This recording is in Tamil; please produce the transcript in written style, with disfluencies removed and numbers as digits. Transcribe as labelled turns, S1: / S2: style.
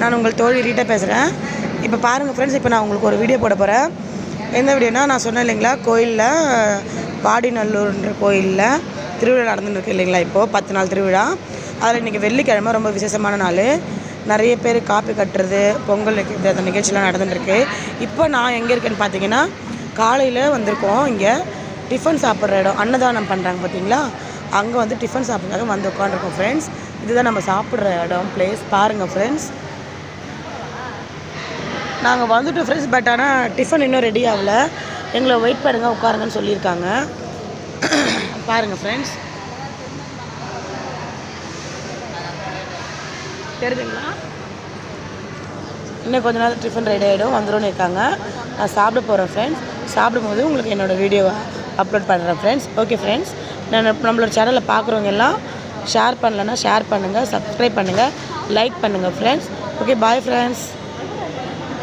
S1: நான் உங்கள் தோழி ரீட்டா பேசுகிறேன். இப்போ பாருங்கள் ஃப்ரெண்ட்ஸ், இப்போ நான் உங்களுக்கு ஒரு வீடியோ போட போகிறேன். எந்த வீடியோனா, நான் சொன்னேன் இல்லைங்களா, கோயிலில் பாடிநல்லூர்ன்ற கோயிலில் திருவிழா நடந்துருக்கு இல்லைங்களா, இப்போது 10 நாள் திருவிழா. அதில் இன்றைக்கி வெள்ளிக்கிழமை ரொம்ப விசேஷமான நாள். நிறைய பேர் காப்பி கட்டுறது, பொங்கல் வைக்கிறது, அந்த நிகழ்ச்சிலாம் நடந்துட்டுருக்கு. இப்போ நான் எங்கே இருக்கேன்னு பார்த்தீங்கன்னா, காலையில் வந்திருக்கோம். இங்கே டிஃபன் சாப்பிட்ற இடம், அன்னதானம் பண்ணுறாங்க பார்த்தீங்களா, அங்கே வந்து டிஃபன் சாப்பிட்றதுக்காக வந்து உட்காந்துருக்கோம் ஃப்ரெண்ட்ஸ். இதுதான் நம்ம சாப்பிட்ற இடம், பிளேஸ் பாருங்கள் ஃப்ரெண்ட்ஸ். நாங்கள் வந்துட்டோம் ஃப்ரெண்ட்ஸ், பட் ஆனால் டிஃபன் இன்னும் ரெடி ஆகல. எங்களை வெயிட் பண்ணுங்கள், உட்காருங்கன்னு சொல்லியிருக்காங்க. பாருங்கள் ஃப்ரெண்ட்ஸ், தெரியுதுங்களா, இன்னும் கொஞ்ச நேரம் டிஃபன் ரெடி ஆகிடும், வந்துடும்னு இருக்காங்க. நான் சாப்பிட போகிறேன் ஃப்ரெண்ட்ஸ். சாப்பிடும்போது உங்களுக்கு என்னோடய வீடியோவை அப்லோட் பண்ணுறேன் ஃப்ரெண்ட்ஸ். ஓகே ஃப்ரெண்ட்ஸ், நம்மளோட சேனலில் பார்க்குறவங்க எல்லாம் ஷேர் பண்ணலன்னா ஷேர் பண்ணுங்கள், சப்ஸ்கிரைப் பண்ணுங்கள், லைக் பண்ணுங்கள் ஃப்ரெண்ட்ஸ். Okay, bye friends.